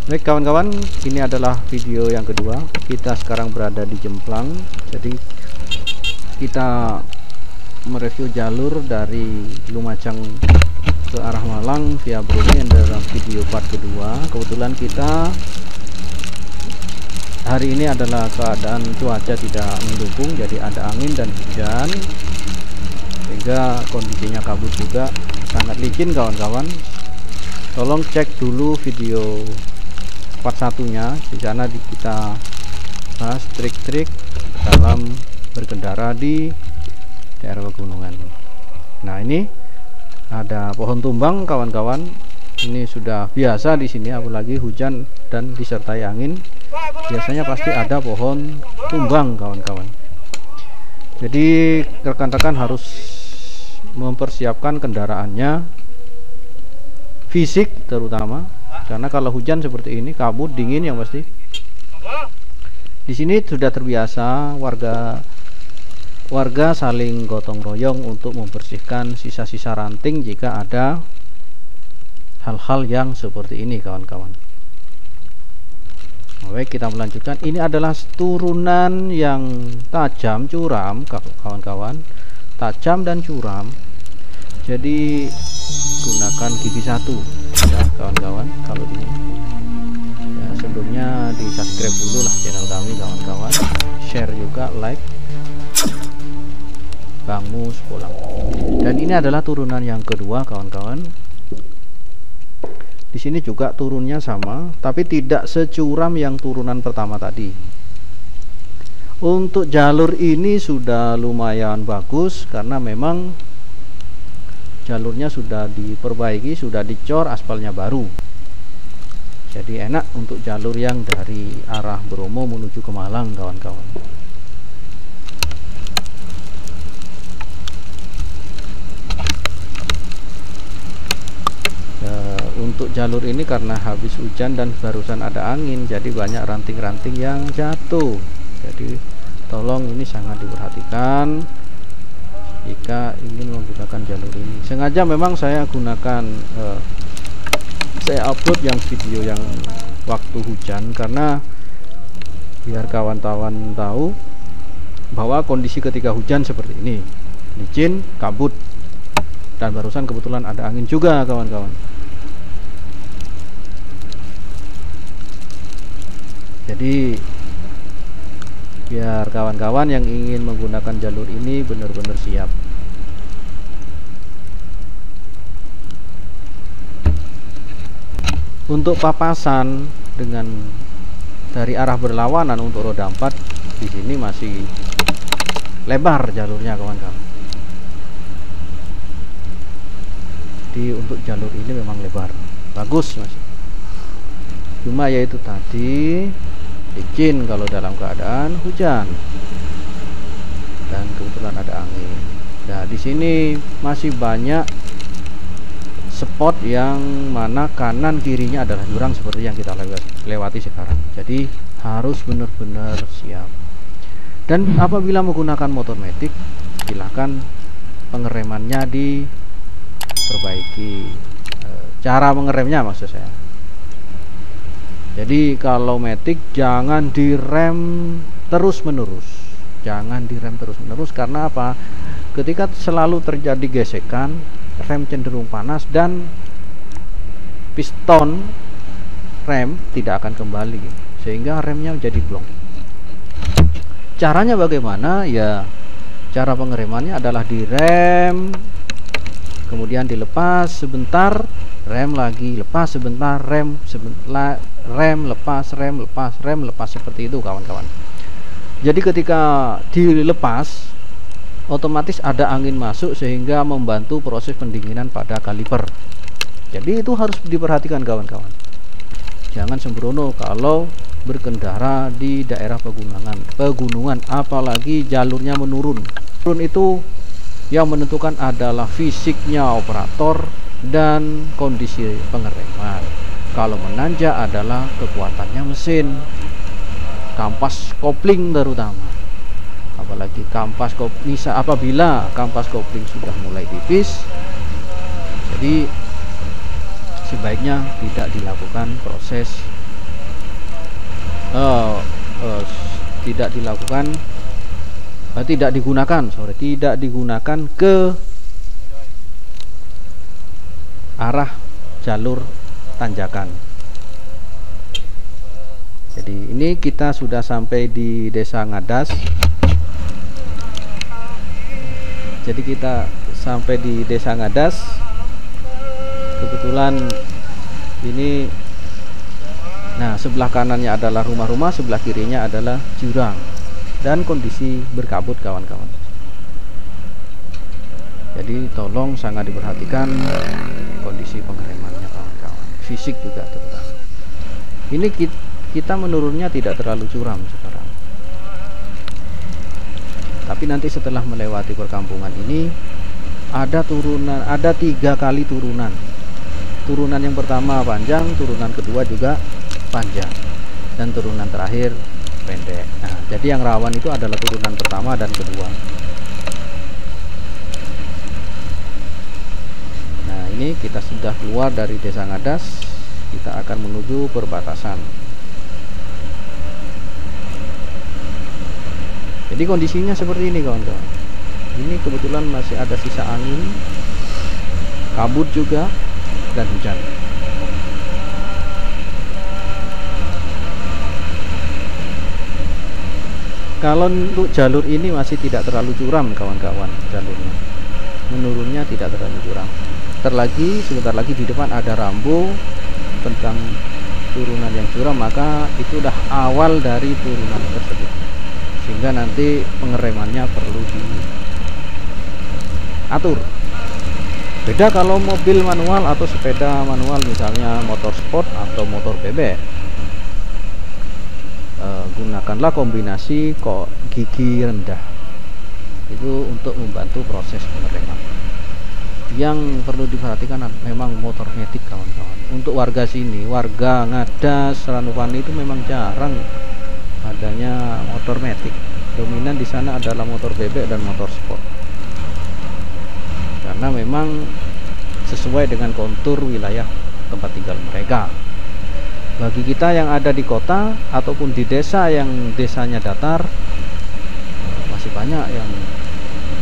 Baik kawan-kawan, ini adalah video yang kedua. Kita sekarang berada di Jemplang. Jadi kita mereview jalur dari Lumajang ke arah Malang via Bromo dalam video part kedua. Kebetulan kita hari ini adalah keadaan cuaca tidak mendukung, jadi ada angin dan hujan sehingga kondisinya kabut juga, sangat licin kawan-kawan. Tolong cek dulu video part satunya, di sana kita bahas trik-trik dalam berkendara di daerah pegunungan. Nah, ini ada pohon tumbang kawan-kawan. Ini sudah biasa di sini, apalagi hujan dan disertai angin. Biasanya pasti ada pohon tumbang kawan-kawan. Jadi rekan-rekan harus mempersiapkan kendaraannya, fisik terutama. Karena kalau hujan seperti ini, kabut, dingin yang pasti. Di sini sudah terbiasa warga saling gotong royong untuk membersihkan sisa-sisa ranting jika ada hal-hal yang seperti ini kawan-kawan. Baik, kita melanjutkan. Ini adalah turunan yang tajam, curam kawan-kawan. Tajam dan curam. Jadi gunakan gigi satu ya kawan-kawan. Kalau ini ya, sebelumnya di subscribe dulu lah channel kami kawan-kawan, share juga, like. Bang Mus pulang. Dan ini adalah turunan yang kedua kawan-kawan. Di sini juga turunnya sama, tapi tidak securam yang turunan pertama tadi. Untuk jalur ini sudah lumayan bagus karena memang jalurnya sudah diperbaiki, sudah dicor, aspalnya baru. Jadi enak untuk jalur yang dari arah Bromo menuju ke Malang kawan-kawan. Untuk jalur ini karena habis hujan dan barusan ada angin, jadi banyak ranting-ranting yang jatuh. Jadi tolong ini sangat diperhatikan jika ingin menggunakan jalur ini. Sengaja memang saya gunakan saya upload yang video yang waktu hujan karena biar kawan-kawan tahu bahwa kondisi ketika hujan seperti ini, licin, kabut, dan barusan kebetulan ada angin juga kawan-kawan. Jadi biar kawan-kawan yang ingin menggunakan jalur ini benar-benar siap. Untuk papasan dengan dari arah berlawanan untuk roda 4 di sini masih lebar jalurnya kawan-kawan. Jadi untuk jalur ini memang lebar, bagus masih. Cuma yaitu tadi licin kalau dalam keadaan hujan dan kebetulan ada angin. Nah, di sini masih banyak spot yang mana kanan kirinya adalah jurang seperti yang kita lewati sekarang. Jadi harus benar-benar siap. Dan apabila menggunakan motor matic, silakan pengeremannya diperbaiki. Cara mengeremnya maksud saya. Jadi kalau matic jangan direm terus-menerus. Jangan direm terus-menerus karena apa? Ketika selalu terjadi gesekan, rem cenderung panas dan piston rem tidak akan kembali sehingga remnya jadi blong. Caranya bagaimana? Ya, cara pengeremannya adalah direm, kemudian dilepas sebentar, rem lagi, lepas sebentar, rem sebentar, rem lepas, rem lepas, rem lepas, seperti itu kawan-kawan. Jadi ketika dilepas otomatis ada angin masuk sehingga membantu proses pendinginan pada kaliper. Jadi itu harus diperhatikan kawan-kawan. Jangan sembrono kalau berkendara di daerah pegunungan, apalagi jalurnya menurun. Turun itu yang menentukan adalah fisiknya operator dan kondisi pengereman. Kalau menanjak adalah kekuatannya mesin, kampas kopling terutama. Apalagi kampas kopling, apabila kampas kopling sudah mulai tipis, jadi sebaiknya tidak dilakukan proses eh, tidak dilakukan, tidak digunakan ke arah jalur tanjakan. Jadi ini kita sudah sampai di Desa Ngadas. Jadi kita sampai di Desa Ngadas. Kebetulan ini, nah sebelah kanannya adalah rumah-rumah, sebelah kirinya adalah jurang dan kondisi berkabut kawan-kawan. Jadi tolong sangat diperhatikan kondisi pengeremannya kawan-kawan, fisik juga terutama. Ini kita menurunnya tidak terlalu curam sekarang, tapi nanti setelah melewati perkampungan ini ada turunan, ada 3 kali turunan. Turunan yang pertama panjang, turunan kedua juga panjang, dan turunan terakhir pendek. Nah, jadi yang rawan itu adalah turunan pertama dan kedua. Nah, ini kita sudah keluar dari Desa Ngadas, kita akan menuju perbatasan. Jadi kondisinya seperti ini kawan-kawan. Ini kebetulan masih ada sisa angin, kabut juga, dan hujan. Kalau untuk jalur ini masih tidak terlalu curam kawan-kawan, jalurnya menurunnya tidak terlalu curam. Sebentar lagi di depan ada rambu tentang turunan yang curam, maka itu udah awal dari turunan tersebut, sehingga nanti pengeremannya perlu diatur. Beda kalau mobil manual atau sepeda manual, misalnya motor sport atau motor bebek. Gunakanlah kombinasi kok gigi rendah, itu untuk membantu proses pengereman. Yang perlu diperhatikan memang motor metik kawan-kawan. Untuk warga sini, warga Ngadas, Ranupani itu memang jarang adanya motor metik. Dominan di sana adalah motor bebek dan motor sport, karena memang sesuai dengan kontur wilayah tempat tinggal mereka. Bagi kita yang ada di kota ataupun di desa yang desanya datar, masih banyak yang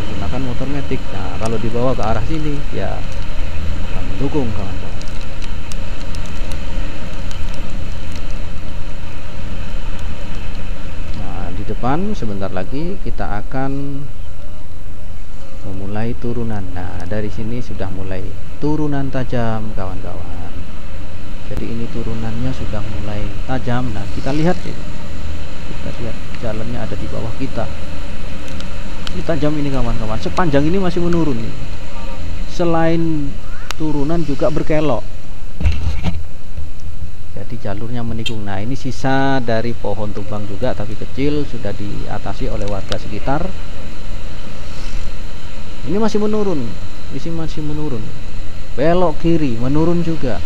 menggunakan motor metik. Nah, kalau dibawa ke arah sini ya akan mendukung kawan-kawan. Nah, di depan sebentar lagi kita akan memulai turunan. Nah, dari sini sudah mulai turunan tajam kawan-kawan. Jadi ini turunannya sudah mulai tajam. Nah, kita lihat jalannya ada di bawah kita. Ini tajam ini kawan-kawan. Sepanjang ini masih menurun nih. Selain turunan juga berkelok. Jadi jalurnya menikung. Nah, ini sisa dari pohon tumbang juga, tapi kecil, sudah diatasi oleh warga sekitar. Ini masih menurun. Ini masih menurun. Belok kiri menurun juga.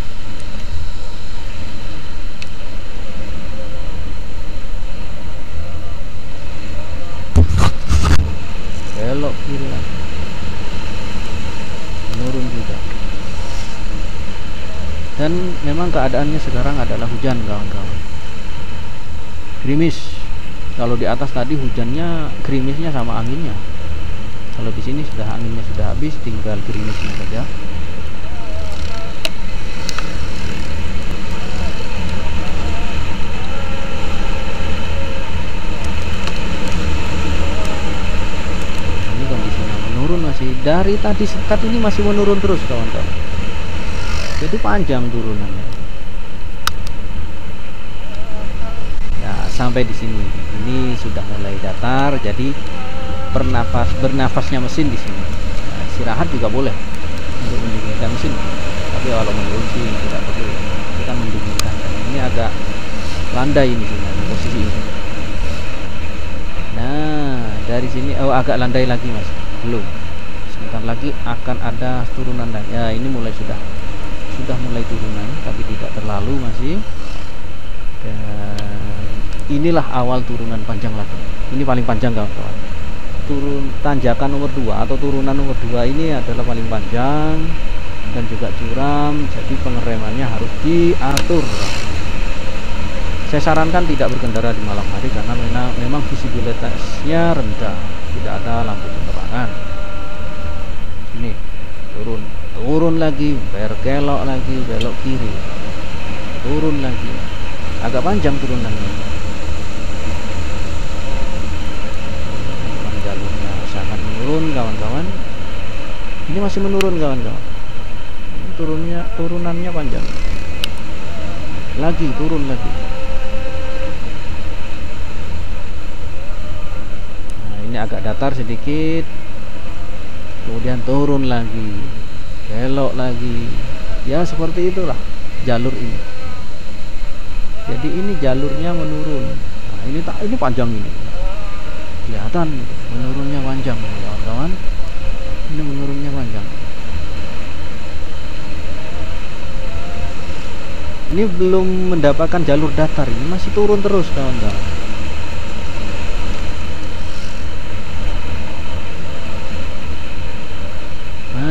Belok kiri lagi, menurun juga. Dan memang keadaannya sekarang adalah hujan kawan-kawan, gerimis. Kalau di atas tadi hujannya, gerimisnya sama anginnya. Kalau di sini sudah anginnya sudah habis, tinggal gerimisnya saja. Masih dari tadi sekat ini masih menurun terus kawan-kawan. Jadi panjang turunannya. Nah, sampai di sini ini sudah mulai datar, jadi bernafasnya mesin di sini. Nah, istirahat juga boleh untuk mendinginkan mesin, tapi kalau menurun sih tidak perlu, kita mendinginkan. Ini agak landai ini sini posisi ini. Nah, dari sini agak landai lagi mas, belum. Sebentar lagi akan ada turunan lagi. Ya, ini sudah mulai turunan, tapi tidak terlalu masih. Dan inilah awal turunan panjang lagi. Ini paling panjang kawan-kawan. Turun tanjakan nomor 2 atau turunan nomor 2 ini adalah paling panjang dan juga curam. Jadi pengeremannya harus diatur. Saya sarankan tidak berkendara di malam hari karena memang visibilitasnya rendah, tidak ada lampu penerangan. Ini turun lagi, berkelok lagi, belok kiri, turun lagi, agak panjang turunannya. Jalurnya sangat menurun kawan-kawan. Ini masih menurun kawan-kawan. Turunannya panjang. Lagi turun lagi. Ini agak datar sedikit, kemudian turun lagi, belok lagi, ya seperti itulah jalur ini. Jadi ini jalurnya menurun. Nah, ini panjang ini, kelihatan menurunnya panjang kawan-kawan. Ini menurunnya panjang. Ini belum mendapatkan jalur datar, ini masih turun terus kawan-kawan.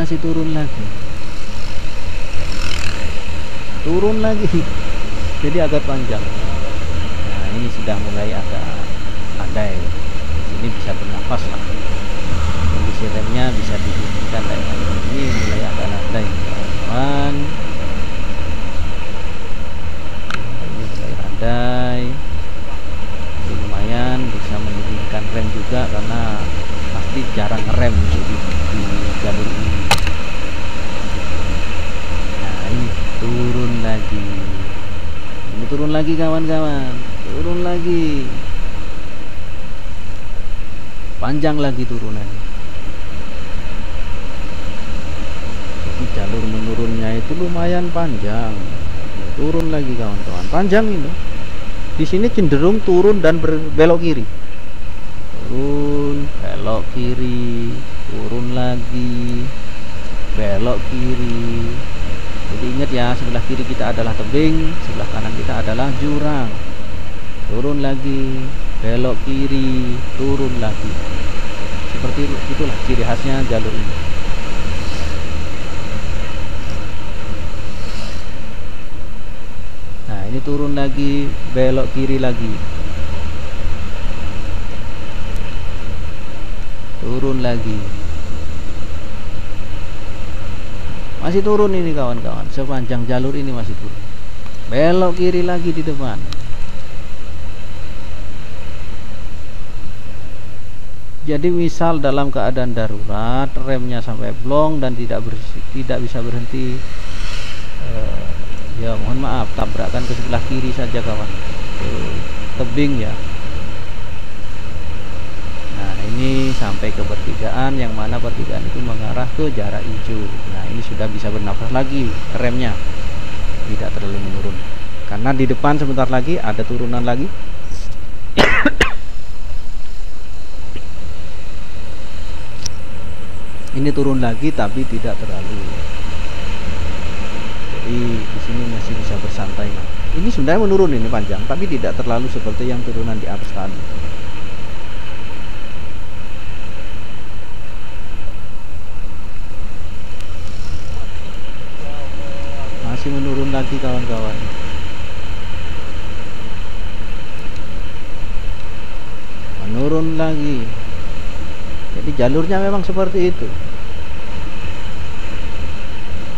Masih turun lagi, jadi agak panjang. Nah, ini sudah mulai agak landai. Ini bisa bernafas lah. Kondisi remnya bisa dihidupkan kayak ini, mulai agak landai kawan. Ini mulai landai. Jadi lumayan bisa menurunkan rem juga karena pasti jarang ngerem di jalur ini. Turun lagi kawan-kawan, turun lagi, panjang lagi turunan. Jadi jalur menurunnya itu lumayan panjang. Turun lagi kawan-kawan, panjang ini. Di sini cenderung turun dan berbelok kiri. Turun, belok kiri, turun lagi, belok kiri. Jadi ingat ya, sebelah kiri kita adalah tebing, sebelah kanan kita adalah jurang. Turun lagi, belok kiri, turun lagi. Seperti itulah ciri khasnya jalur ini. Nah, ini turun lagi, belok kiri lagi. Turun lagi. Masih turun ini kawan-kawan, sepanjang jalur ini masih turun. Belok kiri lagi di depan. Jadi misal dalam keadaan darurat, remnya sampai blong dan tidak bisa berhenti, ya mohon maaf, tabrakan ke sebelah kiri saja kawan, ke tebing ya. Nah, ini sampai ke pertigaan, yang mana pertigaan itu mengarah ke jarak hijau. Nah, ini sudah bisa bernafas lagi, remnya tidak terlalu menurun karena di depan sebentar lagi ada turunan lagi. Ini turun lagi tapi tidak terlalu. Jadi di sini masih bisa bersantai. Nah, ini sebenarnya menurun, ini panjang tapi tidak terlalu seperti yang turunan di atas tadi. Masih menurun lagi kawan-kawan. Menurun lagi. Jadi jalurnya memang seperti itu.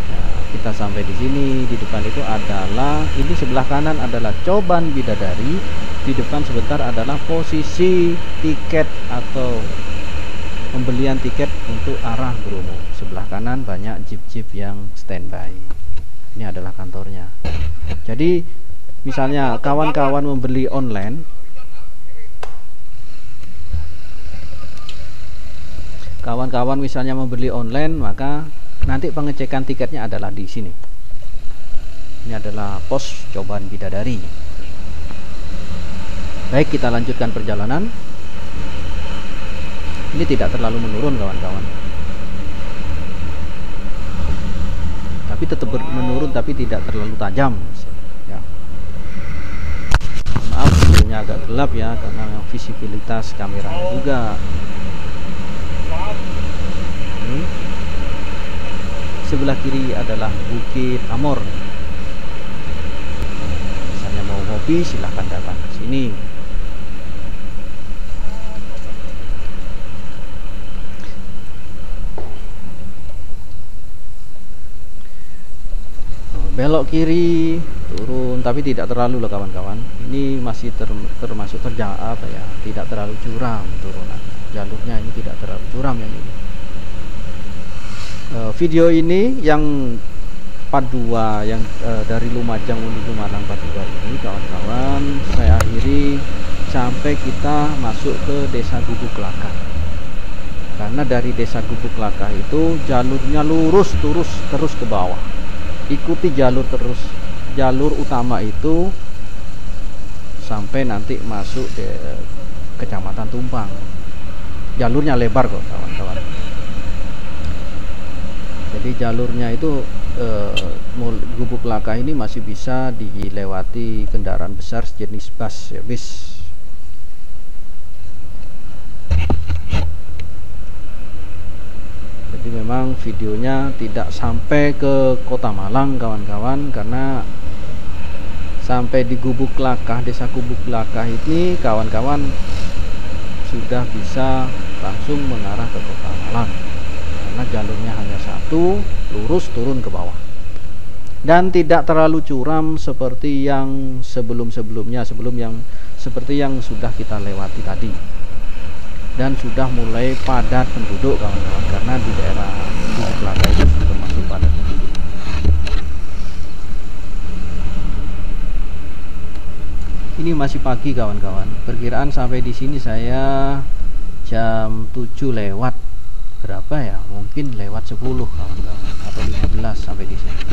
Nah, kita sampai di sini. Di depan itu adalah, ini sebelah kanan adalah Coban Bidadari. Di depan sebentar adalah posisi tiket atau pembelian tiket untuk arah Bromo. Sebelah kanan banyak jeep-jeep yang standby. Ini adalah kantornya. Jadi misalnya kawan-kawan membeli online, maka nanti pengecekan tiketnya adalah di sini. Ini adalah pos Coban Bidadari. Baik, kita lanjutkan perjalanan. Ini tidak terlalu menurun kawan-kawan, tapi tetap menurun, tapi tidak terlalu tajam ya. Maaf, videonya agak gelap ya karena visibilitas kameranya juga. Sebelah kiri adalah Bukit Amor. Misalnya mau ngopi silahkan ini. Belok kiri, turun, tapi tidak terlalu loh kawan-kawan. Ini masih termasuk apa ya, tidak terlalu curam turunan. Jalurnya ini tidak terlalu curam yang ini. Video ini yang part 2 yang dari Lumajang menuju Malang part 2 ini kawan-kawan saya akhiri sampai kita masuk ke Desa Gubuk Lakah. Karena dari Desa Gubuk Lakah itu jalurnya lurus terus ke bawah. Ikuti jalur terus, jalur utama itu sampai nanti masuk di Kecamatan Tumpang. Jalurnya lebar kok kawan-kawan. Jadi jalurnya itu Gubuk Lakah ini masih bisa dilewati kendaraan besar sejenis bus ya, bis. Jadi memang videonya tidak sampai ke Kota Malang kawan-kawan, karena sampai di Gubuk Lakah, Desa Gubuk Lakah ini kawan-kawan sudah bisa langsung mengarah ke Kota Malang, karena jalurnya hanya satu, lurus turun ke bawah dan tidak terlalu curam seperti yang sebelum-sebelumnya, seperti yang sudah kita lewati tadi. Dan sudah mulai padat penduduk kawan-kawan, karena di daerah Gubuk Lakah itu termasuk padat penduduk. Ini masih pagi kawan-kawan. Perkiraan sampai di sini saya jam 7 lewat berapa ya? Mungkin lewat 10 kawan-kawan, atau 15 sampai di sini.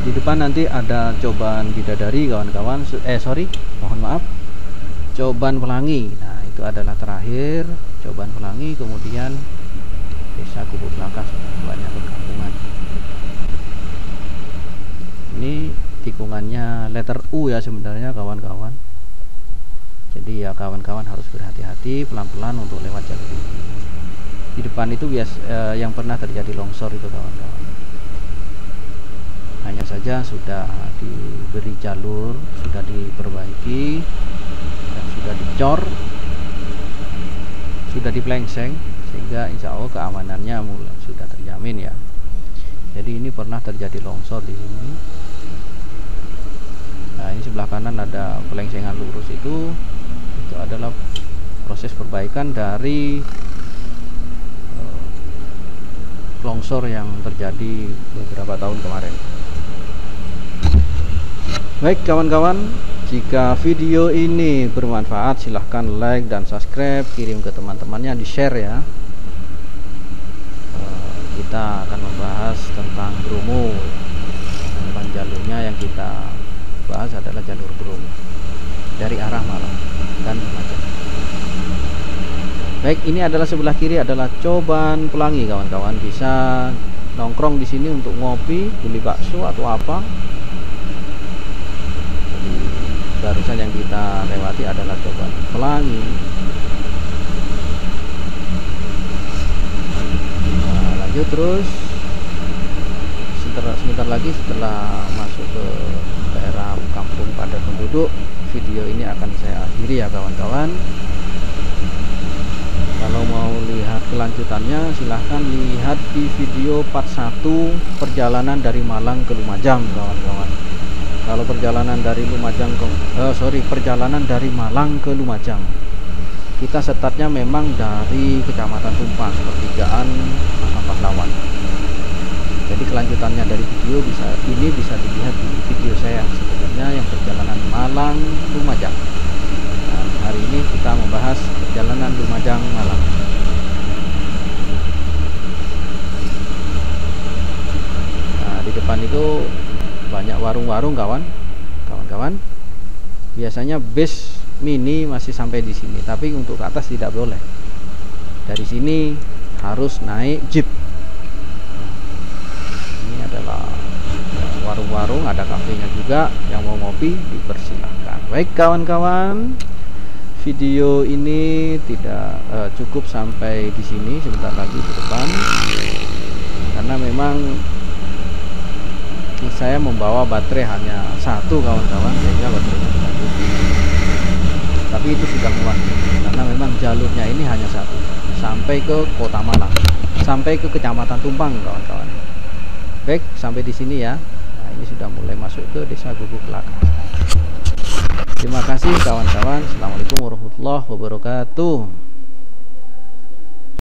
Di depan nanti ada Coban Bidadari kawan-kawan, mohon maaf, Coban Pelangi. Nah itu adalah terakhir Coban Pelangi, kemudian Desa Gubuk Lakah, banyak perkampungan. Ini tikungannya letter U ya sebenarnya kawan-kawan. Jadi ya kawan-kawan harus berhati-hati, pelan-pelan untuk lewat jalur ini. Di depan itu yang pernah terjadi longsor itu kawan-kawan. Hanya saja sudah diberi jalur, sudah diperbaiki, dan sudah dicor, sudah diplengseng, sehingga insya Allah keamanannya sudah terjamin ya. Jadi ini pernah terjadi longsor di sini. Nah ini sebelah kanan ada pelengsengan lurus, itu adalah proses perbaikan dari longsor yang terjadi beberapa tahun kemarin. Baik kawan-kawan, jika video ini bermanfaat silahkan like dan subscribe, kirim ke teman-temannya, di share ya. Kita akan membahas tentang Bromo. Memang jalurnya yang kita bahas adalah jalur Bromo dari arah Malang dan Lumajang. Baik, ini adalah sebelah kiri adalah Coban Pelangi kawan-kawan, bisa nongkrong di sini untuk ngopi, beli bakso atau apa. Barusan yang kita lewati adalah Coban Pelangi. Nah, lanjut terus. Sebentar lagi setelah masuk ke daerah kampung padat penduduk, video ini akan saya akhiri ya kawan-kawan. Kalau mau lihat kelanjutannya silahkan lihat di video part 1 perjalanan dari Malang ke Lumajang kawan-kawan. Kalau perjalanan dari perjalanan dari Malang ke Lumajang, kita startnya memang dari Kecamatan Tumpang, pertigaan Makam Pahlawan. Jadi kelanjutannya dari video bisa dilihat di video saya sebenarnya yang perjalanan Malang Lumajang. Nah, hari ini kita membahas perjalanan Lumajang Malang. Nah, di depan itu banyak warung-warung kawan-kawan. kawan-kawan. Biasanya bus mini masih sampai di sini, tapi untuk ke atas tidak boleh. Dari sini harus naik jeep. Ini adalah warung-warung, ada kafenya juga. Yang mau ngopi dipersilahkan. Baik kawan-kawan, video ini tidak cukup sampai di sini, sebentar lagi di depan, karena memang saya membawa baterai hanya satu kawan-kawan, sehingga baterainya sudah habis. Tapi itu sudah muat karena memang jalurnya ini hanya satu, sampai ke Kota Malang, sampai ke Kecamatan Tumpang kawan-kawan. Baik, sampai di sini ya. Nah, ini sudah mulai masuk ke Desa Guguk Kelaka. Terima kasih kawan-kawan. Assalamualaikum warahmatullahi wabarakatuh.